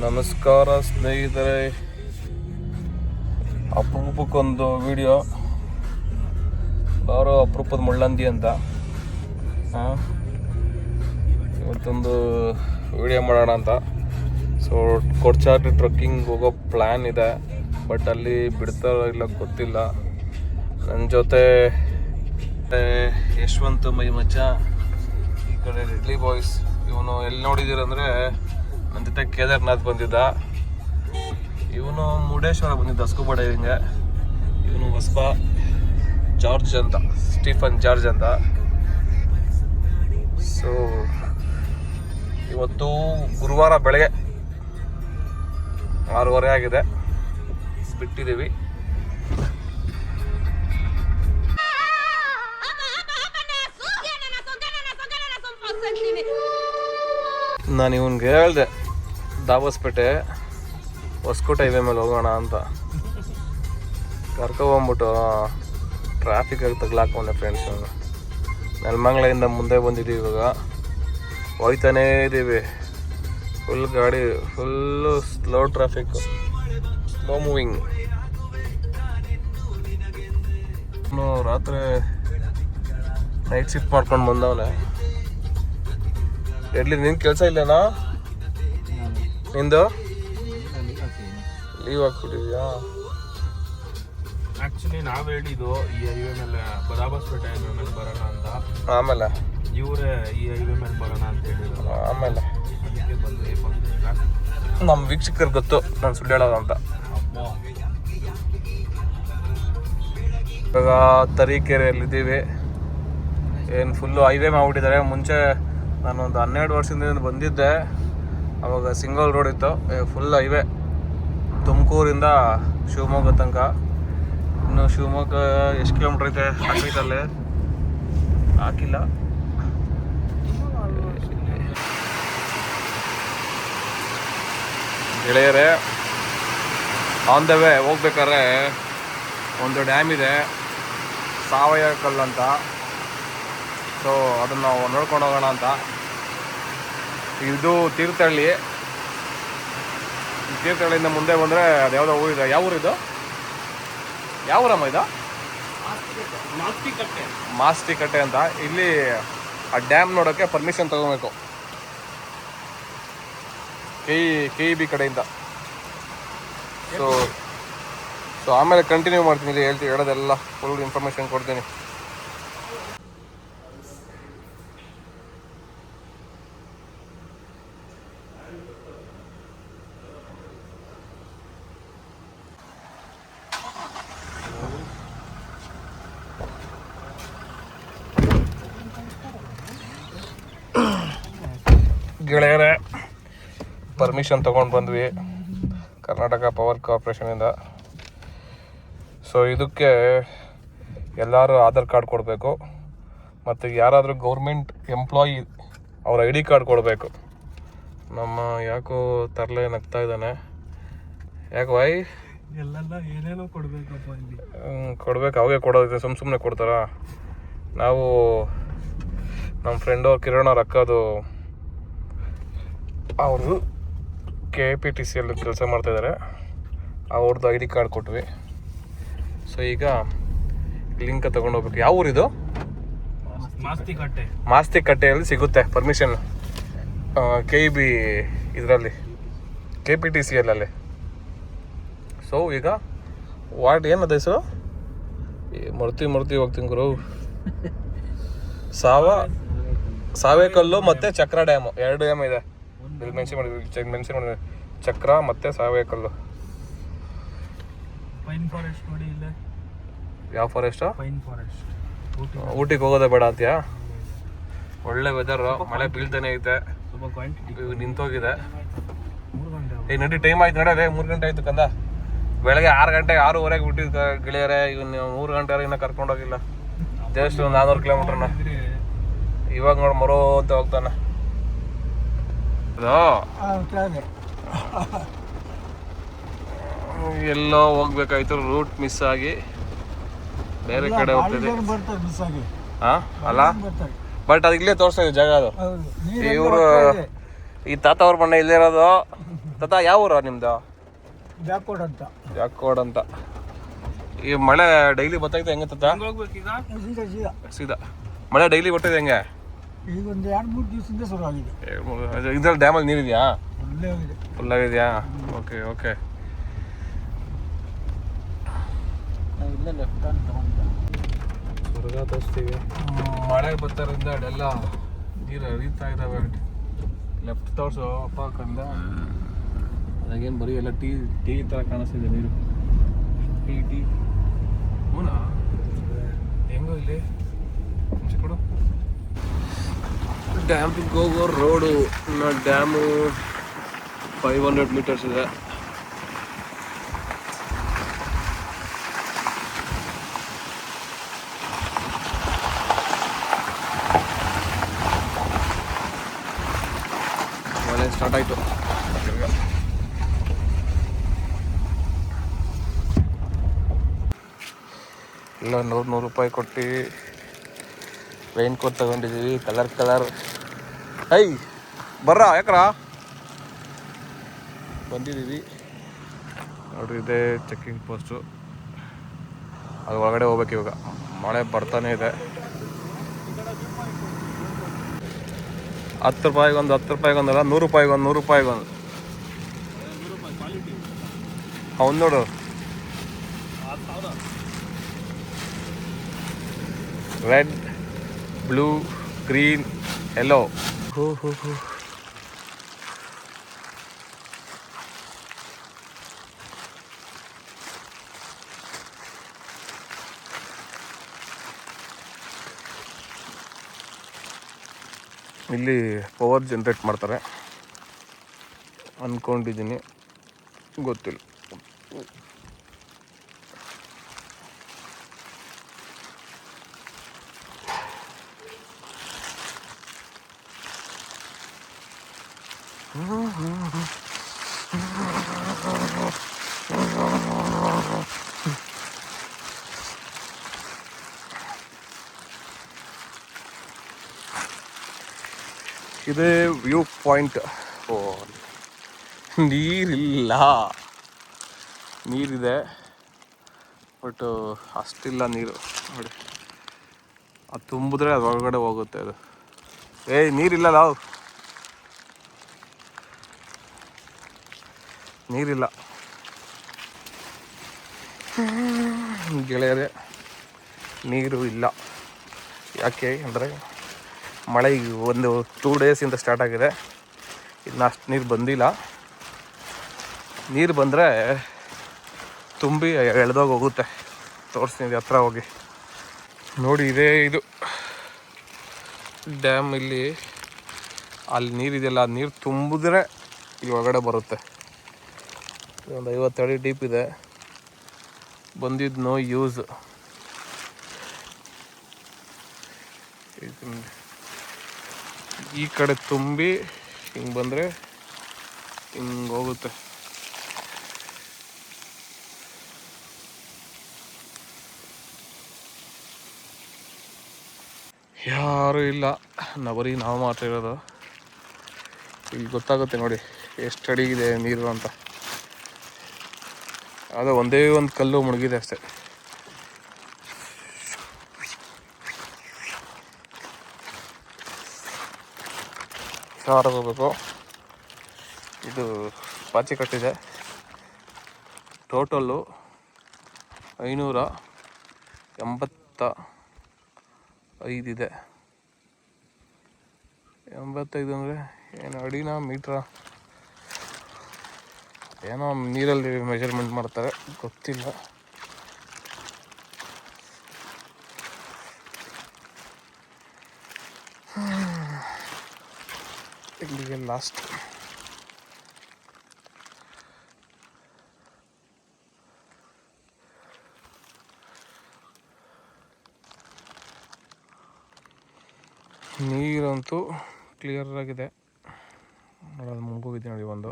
ನಮಸ್ಕಾರ ಸ್ನೇಹಿತರೆ, ಅಪರೂಪಕ್ಕೊಂದು ವಿಡಿಯೋ. ಬಾರೋ ಅಪರೂಪದ ಮುಳ್ಳಂದಿ ಅಂತ ಇವತ್ತೊಂದು ವಿಡಿಯೋ ಮಾಡೋಣ ಅಂತ. ಸೊ ಕೊಡ್ಚಾದ್ರಿ ಟ್ರಕ್ಕಿಂಗ್ ಹೋಗೋ ಪ್ಲ್ಯಾನ್ ಇದೆ, ಬಟ್ ಅಲ್ಲಿ ಬಿಡ್ತಾರೋ ಇಲ್ಲ ಗೊತ್ತಿಲ್ಲ. ನನ್ನ ಜೊತೆ ಯಶವಂತ್ ಮೈ ಮಚ್ಚ, ಈ ಕಡೆ ರೆಡ್ಲಿ ಬಾಯ್ಸ್. ಇವನು ಎಲ್ಲಿ ನೋಡಿದ್ದೀರಂದರೆ ನನ್ನ ಜೊತೆ ಕೇದಾರ್ನಾಥ್ ಬಂದಿದ್ದ, ಇವನು ಮುರುಡೇಶ್ವರ ಬಂದಿದ್ದ ಸ್ಕೂಬಾ ಡೈವಿಂಗ್ಗೆ. ಇವನು ಹೊಸಬ ಜಾರ್ಜ್ ಅಂತ, ಸ್ಟೀಫನ್ ಜಾರ್ಜ್ ಅಂತ. ಸೊ ಇವತ್ತು ಗುರುವಾರ ಬೆಳಗ್ಗೆ 6:30 ಆಗಿದೆ, ಬಿಟ್ಟಿದ್ದೀವಿ. ನಾನು ಇವನ್ಗೆ ಹೇಳಿದೆ ದಾಬಸ್ಪೇಟೆ ಹೊಸಕೋಟೆ ಹೈವೇ ಮೇಲೆ ಹೋಗೋಣ ಅಂತ. ಕರ್ಕೊಬಂದ್ಬಿಟ್ಟು ಟ್ರಾಫಿಕಾಗಿ ತಗ್ಲಾಕೊಂಡೆ ಫ್ರೆಂಡ್ಸ್. ನೆಲಮಂಗಲದಿಂದ ಮುಂದೆ ಬಂದಿದ್ದೀವಿ, ಇವಾಗ ಹೋಯ್ತಾನೇ ಇದ್ದೀವಿ. ಫುಲ್ ಗಾಡಿ, full slow traffic, slow moving. ರಾತ್ರಿ ನೈಟ್ ಶಿಫ್ಟ್ ಮಾಡ್ಕೊಂಡು ಬಂದವನೆ. ಎಲ್ಲಿ ನಿನ್ನ ಕೆಲಸ ಇಲ್ಲೇನಾ? ನಿಂದು ಲೀವ್ ಹಾಕ್ಬಿಟ್ಟಿದ್ಯಾ? ಆ್ಯಕ್ಚುಲಿ ನಾವು ಹೇಳಿದ್ದು ಈ ಹೈವೇ ಮೇಲೆ ಬದಾಬಸ್ಪೇಟೆ ಹೈವೇ ಮೇಲೆ ಬರೋಣ ಅಂತ. ಆಮೇಲೆ ಇವರೇ ಈ ಹೈವೇ ಮೇಲೆ ಬರೋಣ ಅಂತ ಹೇಳಿದ್ರು. ಆಮೇಲೆ ಅದಕ್ಕೆ ಬಂದು ನಮ್ಮ ವೀಕ್ಷಕರಿಗೆ ಗೊತ್ತು ನಾನು ಸುಳ್ಳು ಹೇಳೋದು ಅಂತ. ಇವಾಗ ತರೀಕೆರೆಯಲ್ಲಿದ್ದೀವಿ. ಏನು ಫುಲ್ಲು ಹೈವೇ ಮಾಡಿಬಿಟ್ಟಿದ್ದಾರೆ. ಮುಂಚೆ ನಾನೊಂದು 12 ವರ್ಷದಿಂದ ಬಂದಿದ್ದೆ, ಅವಾಗ ಸಿಂಗಲ್ ರೋಡ್ ಇತ್ತು. ಫುಲ್ ಹೈವೇ ತುಮಕೂರಿಂದ ಶಿವಮೊಗ್ಗ ತನಕ. ಇನ್ನು ಶಿವಮೊಗ್ಗ ಎಷ್ಟು ಕಿಲೋಮೀಟ್ರ್ ಐತೆ ಹಾಕೈತಲ್ಲೇ ಹಾಕಿಲ್ಲ. ಗೆಳೆಯರೇ, ಆನ್ ದ ವೇ ಹೋಗ್ಬೇಕಾದ್ರೆ ಒಂದು ಡ್ಯಾಮ್ ಇದೆ, ಸಾವಯವ ಕಲ್ಲು ಅಂತ. ಸೊ ಅದನ್ನು ನಾವು ನೋಡ್ಕೊಂಡು ಹೋಗೋಣ ಅಂತ. ಇದು ತೀರ್ಥಹಳ್ಳಿ. ಈ ತೀರ್ಥಹಳ್ಳಿಯಿಂದ ಮುಂದೆ ಬಂದರೆ ಅದು ಯಾವುದೋ ಊರಿದೆ. ಯಾವ ಊರಿದು? ಯಾವ ಊರಮ್ಮ ಇದು? ಮಾಸ್ತಿಕಟ್ಟೆ ಅಂತ. ಇಲ್ಲಿ ಆ ಡ್ಯಾಮ್ ನೋಡೋಕ್ಕೆ ಪರ್ಮಿಷನ್ ತಗೋಬೇಕು KEB ಕಡೆಯಿಂದ. ಸೊ ಆಮೇಲೆ ಕಂಟಿನ್ಯೂ ಮಾಡ್ತೀನಿ, ಇಲ್ಲಿ ಹೇಳೋದೆಲ್ಲ ಫುಲ್ ಇನ್ಫಾರ್ಮೇಷನ್ ಕೊಡ್ತೀನಿ. ಗೆಳೆಯರೇ, ಪರ್ಮಿಷನ್ ತೊಗೊಂಡು ಬಂದ್ವಿ ಕರ್ನಾಟಕ ಪವರ್ ಕಾರ್ಪೊರೇಷನಿಂದ. ಸೊ ಇದಕ್ಕೆ ಎಲ್ಲರೂ ಆಧಾರ್ ಕಾರ್ಡ್ ಕೊಡಬೇಕು, ಮತ್ತು ಯಾರಾದರೂ ಗೌರ್ಮೆಂಟ್ ಎಂಪ್ಲಾಯಿ ಅವ್ರ ID ಕಾರ್ಡ್ ಕೊಡಬೇಕು. ನಮ್ಮ ಯಾಕೋ ತರಲೆ ನಗ್ತಾ ಇದ್ದಾನೆ. ಯಾಕೆ ಬಾಯ್? ಎಲ್ಲೆಲ್ಲ ಏನೇನೋ ಕೊಡಬೇಕಪ್ಪ ಇಲ್ಲಿ. ಕೊಡ್ಬೇಕು, ಅವಾಗೆ ಕೊಡೋದೈತೆ, ಸುಮ್ಮನೆ ಕೊಡ್ತಾರಾ? ನಾವು ನಮ್ಮ ಫ್ರೆಂಡು ಕಿರಣ್ ಅವ್ರ ಅಕ್ಕದು, ಅವರು KPTCL ಕೆಲಸ ಮಾಡ್ತಾಯಿದ್ದಾರೆ, ಅವ್ರದ್ದು ID ಕಾರ್ಡ್ ಕೊಟ್ವಿ. ಸೊ ಈಗ ಲಿಂಕ್ ತೊಗೊಂಡು ಹೋಗ್ಬೇಕು. ಯಾವ ಊರಿದು? ಮಾಸ್ತಿಕಟ್ಟೆಯಲ್ಲಿ ಸಿಗುತ್ತೆ ಪರ್ಮಿಷನ್. KEB ಇದರಲ್ಲಿ KPTCL ಅಲ್ಲಿ. ಸೊ ಈಗ ವಾರ್ಡ್ ಏನದ ಹೆಸರು? ಮರ್ತಿ ಹೋಗ್ತೀನಿ ಗುರು. ಸಾವೇಕಲ್ಲು ಮತ್ತು ಚಕ್ರ ಡ್ಯಾಮು, 2 ಡ್ಯಾಮ್ ಇದೆ. ಇಲ್ಲಿ ಮೆನ್ಷನ್ ಮಾಡಿ ಚಕ್ರ ಮತ್ತು ಸಾವೇಕಲ್ಲು. ಪೈನ್ ಫಾರೆಸ್ಟ್ ನೋಡಿ ಇಲ್ಲೇ. ಯಾವ ಫಾರೆಸ್ಟು? Pine forest. ಊಟಿಗೆ ಹೋಗೋದೇ ಬೇಡ ಅಂತೀಯಾ? ಒಳ್ಳೆ ವೆದರು, ಮಳೆ ಬೀಳ್ತಾನೆ ಐತೆ. ಸ್ವಲ್ಪ ಕ್ವಾಂಟಿಟಿ ನಿಂತೋಗಿದೆ. 3 ಗಂಟೆ. ನಡಿ, ಟೈಮ್ ಆಯ್ತು ನಡೇ. 3 ಗಂಟೆ ಆಯ್ತು ಕಂದ. ಬೆಳಗ್ಗೆ 6:30 ಬಿಟ್ಟಿದ್ದು ಗೆಳೆಯರೆ. ಇವನು 3 ಗಂಟೆ ಇನ್ನೂ ಕರ್ಕೊಂಡೋಗಿಲ್ಲ. ಜಸ್ಟ್ ಒಂದು 400 ಕಿಲೋಮೀಟ್ರನ್ನ. ಇವಾಗ ನೋಡಿ ಮರೋ ಅಂತ ಹೋಗ್ತಾನೆ. ಎಲ್ಲೋ ಹೋಗ್ಬೇಕಾಯ್ತು, ರೂಟ್ ಮಿಸ್ ಆಗಿ ಬೇರೆ ಕಡೆ ಹೋಗ್ತಿದೆ. ಅಲ್ಲ, ಬಟ್ ಅದು ಇಲ್ಲೇ ತೋರಿಸ್ತಾ ಇದೆ ಜಾಗ. ಅದು ಇವರು ಈ ತಾತ ಅವ್ರ ಮನೆ ಇಲ್ಲೇ ಇರೋದು. ತಾತ ಯಾವ ಊರ ನಿಮ್ದು? ಬ್ಯಾಕ್ವರ್ಡ್ ಅಂತ. ಯಾಕೋಡ್ ಅಂತ. ಈ ಮಳೆ ಡೈಲಿ ಬರ್ತೈತೆ ಹೆಂಗೆ ತಾತ? ಸೀದಾ ಮಳೆ ಡೈಲಿ ಬರ್ತೈತೆ ಹೆಂಗೆ? ಈಗ ಒಂದು 2-3 ದಿವಸದಿಂದ ಶುರು ಆಗಿದೆ. ಇದ್ರಲ್ಲಿ ಡ್ಯಾಮಲ್ಲಿ ನೀರಿದೆಯಾ? ಒಳ್ಳೆ ಆಗಿದೆ. ಫುಲ್ ಆಗಿದೆಯಾ? Okay okay. ನಾವು ಇಲ್ಲೇ ಲೆಫ್ಟ್ ಟರ್ನ್ ತಗೊಂಡು ಸ್ವರ್ಗ ತೋರಿಸ್ತೀವಿ. ಮಳೆ ಬರ್ತಾರಿಂದ ಅದೆಲ್ಲ ನೀರು ಹರಿತಾ ಇದ್ದಾವೆ. ಲೆಫ್ಟ್ ತೋರಿಸು ಅಪ್ಪ ಕಂದ. ಅದಾಗೇನು ಬರೀ ಎಲ್ಲ ಟೀ ಥರ ಕಾಣಿಸ್ತಿದೆ ನೀರು. ಟೀ ಹೂನಾ ಹೆಂಗೋ ಇಲ್ಲಿ ಮುಂಚೆ ಕೊಡು. ಡ್ಯಾಮ್ಗೆ ಹೋಗೋ ರೋಡು. ಇನ್ನು ಡ್ಯಾಮು 500 ಮೀಟರ್ಸ್ ಇದೆ. ಮಳೆ ಸ್ಟಾರ್ಟ್ ಆಯಿತು. ಇಲ್ಲ 100 ರೂಪಾಯಿ ಕೊಟ್ಟು ರೈನ್ ಕೋಟ್ ತಗೊಂಡಿದ್ದೀವಿ. ಕಲರ್ ಐ ಬರ್ರಾ ಯಾಕ್ರಾ ಬಂದಿದ್ದೀವಿ ನೋಡ್ರಿ. ಇದೆ ಚೆಕ್ಕಿಂಗ್ ಪೋಸ್ಟು. ಅದು ಒಳಗಡೆ ಹೋಗ್ಬೇಕು ಇವಾಗ. ಮಳೆ ಬರ್ತಾನೆ ಇದೆ. 10 ರೂಪಾಯಿಗೊಂದು 10 ರೂಪಾಯಿಗೊಂದಲ್ಲ 100 ರೂಪಾಯಿಗೊಂದು 100 ರೂಪಾಯಿಗೊಂದು. ಅವ್ನು ನೋಡು ರೆಡ್ ಬ್ಲೂ ಗ್ರೀನ್ ಯೆಲ್ಲೋ. ಹೋ ಇಲ್ಲಿ ಪವರ್ ಜನ್ರೇಟ್ ಮಾಡ್ತಾರೆ ಅಂದ್ಕೊಂಡಿದ್ದೀನಿ, ಗೊತ್ತಿಲ್ಲ. ಇದೇ ವ್ಯೂ ಪಾಯಿಂಟ್. ಓ ನೀರಿಲ್ಲ, ನೀರಿದೆ ಬಟ್ ಅಷ್ಟಿಲ್ಲ ನೀರು. ನೋಡಿ ಅದು ತುಂಬಿದ್ರೆ ಅದು ಒಳಗಡೆ ಹೋಗುತ್ತೆ. ಅದು ನೀರಿಲ್ಲಲ್ಲ, ನೀರಿಲ್ಲ ಗೆಳೆಯರೆ, ನೀರು ಇಲ್ಲ. ಯಾಕೆ ಅಂದರೆ ಮಳೆ ಒಂದು 2 ಡೇಸಿಂದ ಸ್ಟಾರ್ಟ್ ಆಗಿದೆ. ಇನ್ನು ಅಷ್ಟು ನೀರು ಬಂದಿಲ್ಲ. ನೀರು ಬಂದರೆ ತುಂಬಿ ಎಳೆದೋಗಿ ಹೋಗುತ್ತೆ. ತೋರಿಸ್ತೀನಿ ಹತ್ರ ಹೋಗಿ ನೋಡಿ. ಇದೇ ಇದು ಡ್ಯಾಮ್. ಇಲ್ಲಿ ಅಲ್ಲಿ ನೀರಿದೆಯಲ್ಲ, ಆ ನೀರು ತುಂಬಿದ್ರೆ ಇಲ್ಲಿ ಒಳಗಡೆ ಬರುತ್ತೆ. ಒಂದು 50 ಅಡಿ ಡೀಪ್ ಇದೆ. ಬಂದಿದ್ದು ನೋ ಯೂಸ್. ಈ ಕಡೆ ತುಂಬಿ ಹಿಂಗೆ ಬಂದರೆ ಹಿಂಗೆ ಹೋಗುತ್ತೆ. ಯಾರೂ ಇಲ್ಲ, ನಾವು ಮಾತ್ರ ಇರೋದು. ಇಲ್ಲಿ ಗೊತ್ತಾಗುತ್ತೆ ನೋಡಿ ಎಷ್ಟು ಅಡಿಗಿದೆ ನೀರು ಅಂತ. ಅದು ಒಂದೇ ಒಂದು ಕಲ್ಲು ಮುಳುಗಿದೆ ಅಷ್ಟೆ. ಹುಷಾರಾಗಿ ಹೋಗ್ಬೇಕು. ಇದು ಪಾಚಿ ಕಟ್ಟಿದೆ. ಟೋಟಲ್ಲು 585 ಇದೆ. 85 ಅಂದರೆ ಏನು ಅಡಿನ ಮೀಟ್ರಾ ಏನೋ ನೀರಲ್ಲಿ ಮೆಜರ್ಮೆಂಟ್ ಮಾಡ್ತಾರೆ, ಗೊತ್ತಿಲ್ಲ. ಇಲ್ಲಿಗೆ ಲಾಸ್ಟ್. ನೀರಂತೂ ಕ್ಲಿಯರ್ ಆಗಿದೆ. ನೋಡೋದು ಮುಗೋಗಿದೆ ನೋಡಿ ಒಂದು.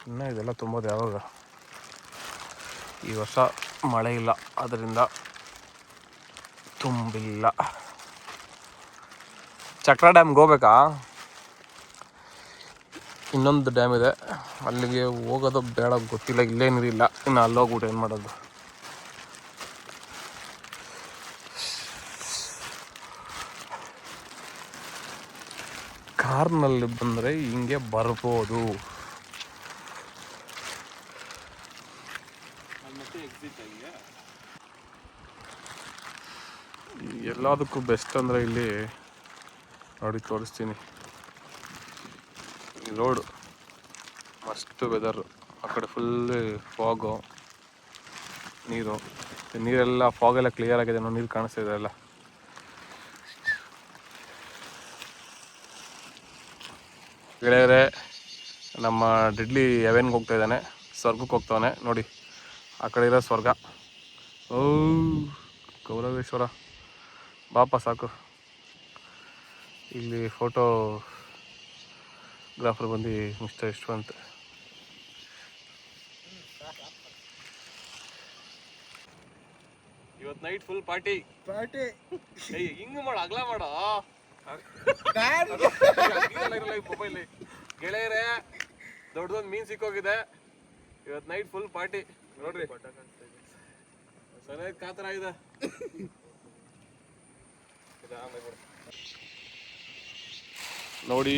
ಇನ್ನು ಇದೆಲ್ಲ ತುಂಬೋದು ಯಾವಾಗ? ಈ ವರ್ಷ ಮಳೆ ಇಲ್ಲ, ಅದರಿಂದ ತುಂಬಿಲ್ಲ. ಚಕ್ರ ಡ್ಯಾಮ್ಗೆ ಹೋಗ್ಬೇಕಾ? ಇನ್ನೊಂದು ಡ್ಯಾಮ್ ಇದೆ, ಅಲ್ಲಿಗೆ ಹೋಗೋದು ಬೇಡ ಗೊತ್ತಿಲ್ಲ, ಇಲ್ಲೇ ನೀರಿಲ್ಲ. ಇನ್ನು ಅಲ್ಲಿ ಹೋಗ್ಬಿಟ್ಟು ಏನು ಮಾಡೋದು. ಕಾರ್ನಲ್ಲಿ ಬಂದರೆ ಹಿಂಗೆ ಬರ್ಬೋದು. ಎಲ್ಲದಕ್ಕೂ ಬೆಸ್ಟ್ ಅಂದರೆ ಇಲ್ಲಿ ನೋಡಿ ತೋರಿಸ್ತೀನಿ, ಈ ರೋಡು ಮಸ್ತ್ ವೆದರು. ಆ ಕಡೆ ಫುಲ್ ಫಾಗು, ನೀರೆಲ್ಲ ಫಾಗೆಲ್ಲ ಕ್ಲಿಯರ್ ಆಗಿದೆ ನೋಡಿ, ನೀರು ಕಾಣಿಸ್ತಾ ಇದೆ ಎಲ್ಲ. ಗೆಳೆಯರೆ, ನಮ್ಮ ಡೆಡ್ಲಿ ಹೆವೆನ್ಗೆ ಹೋಗ್ತಾ ಇದ್ದಾನೆ, ಸ್ವರ್ಗಕ್ಕೆ ಹೋಗ್ತಾನೆ ನೋಡಿ. ಆ ಕಡೆ ಇರೋ ಸ್ವರ್ಗ. ಓ ಗೌರವೇಶ್ವರ ಬಾಪ ಸಾಕು. ಇಲ್ಲಿ ಫೋಟೋಗ್ರಾಫರ್ ಬಂದು ಮಿಸ್ಟರ್ ಯಶವಂತ್. ಇವತ್ತು ನೈಟ್ ಫುಲ್ ಪಾರ್ಟಿ. ಹಿಂಗೆ ಮಾಡು, ಅಗ್ಲ ಮಾಡೋ ಮೊಬೈಲ್. ಗೆಳೆಯರೆ, ದೊಡ್ಡದೊಂದು ಮೀನ್ ಸಿಕ್ಕೋಗಿದೆ. ಇವತ್ತು ನೈಟ್ ಫುಲ್ ಪಾರ್ಟಿ ನೋಡ್ರಿ. ಸರಿಯಾಗಿ ಕಾತರ ಆಗಿದೆ. ನೋಡಿ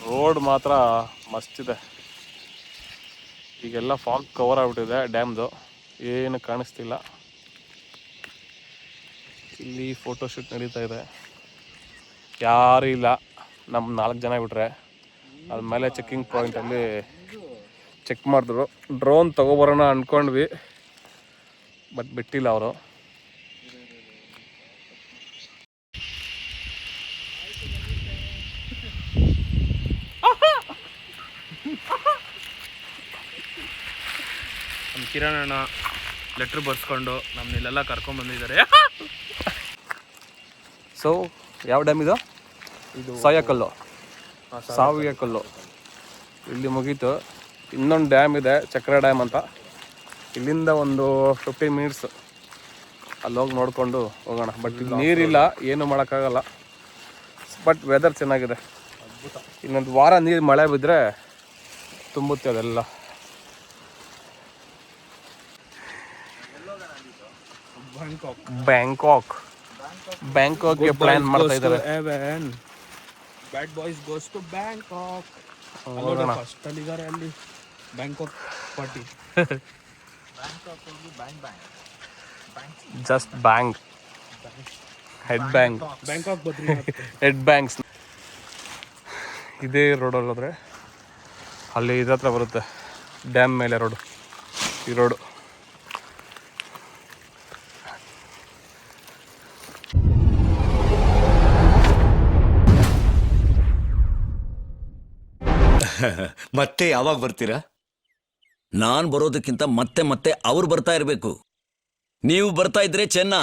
ರೋಡ್ ಮಾತ್ರ ಮಸ್ತ್ ಇದೆ. ಈಗೆಲ್ಲ ಫಾಗ್ ಕವರ್ ಆಗ್ಬಿಟ್ಟಿದೆ ಡ್ಯಾಮ್ದು, ಏನು ಕಾಣಿಸ್ತಿಲ್ಲ. ಇಲ್ಲಿ ಫೋಟೋಶೂಟ್ ನಡೀತಾ ಇದೆ, ಯಾರೂ ಇಲ್ಲ. ನಮ್ಮ 4 ಜನ ಬಿಟ್ರೆ ಅದ್ಮೇಲೆ ಚೆಕ್ಕಿಂಗ್ ಪಾಯಿಂಟಲ್ಲಿ ಚೆಕ್ ಮಾಡಿದ್ರು. ಡ್ರೋನ್ ತೊಗೊಬರೋಣ ಅಂದ್ಕೊಂಡ್ವಿ, ಬಟ್ ಬಿಟ್ಟಿಲ್ಲ ಅವರು. ನಮ್ಮ ಕಿರಣ್ ಅಣ್ಣ ಲೆಟ್ರ್ ಬರ್ಸ್ಕೊಂಡು ನಮ್ಮನ್ನೆಲ್ಲ ಕರ್ಕೊಂಡ್ಬಂದಿದ್ದಾರೆ. ಸೊ ಯಾವ ಡ್ಯಾಮ್ ಇದು? ಸಾಯಕಲ್ಲು, ಸಾವಿಗೆಕಲ್ಲು. ಇಲ್ಲಿ ಮುಗೀತು. ಇನ್ನೊಂದು ಡ್ಯಾಮ್ ಇದೆ, ಚಕ್ರ ಡ್ಯಾಮ್ ಅಂತ. ಇಲ್ಲಿಂದ ಒಂದು 15 ಮಿನಿಟ್ಸ್ ಅಲ್ಲಿ ಹೋಗಿ ನೋಡಿಕೊಂಡು ಹೋಗೋಣ. ಬಟ್ ಇಲ್ಲಿ ನೀರಿಲ್ಲ, ಏನು ಮಾಡೋಕ್ಕಾಗಲ್ಲ. ಬಟ್ ವೆದರ್ ಚೆನ್ನಾಗಿದೆ. ಇನ್ನೊಂದು ವಾರ ನೀರು ಮಳೆ ಬಿದ್ದರೆ ತುಂಬುತ್ತೆ ಅದೆಲ್ಲ. ಬ್ಯಾಂಕಾಕ್ಗೆ ಪ್ಲಾನ್ ಮಾಡ್ತಾ ಇದ್ದಾರೆ. Bad boys goes to Bangkok. First ಅಲ್ಲಿದ್ದಾರೆ, ಅಲ್ಲಿ Bangkok party. Just bank, head bank, Bangkok Badri head banks. ಇದೇ ರೋಡಲ್ಲಿ ಹೋದರೆ ಅಲ್ಲಿ ಇದ್ರ ಹತ್ರ ಬರುತ್ತೆ, ಡ್ಯಾಮ್ ಮೇಲೆ ರೋಡು. ಈ ರೋಡು ಮತ್ತೆ ಯಾವಾಗ ಬರ್ತೀರಾ? ನಾನ್ ಬರೋದಕ್ಕಿಂತ ಮತ್ತೆ ಅವ್ರು ಬರ್ತಾ ಇರ್ಬೇಕು. ನೀವು ಬರ್ತಾ ಇದ್ರೆ ಚೆನ್ನ.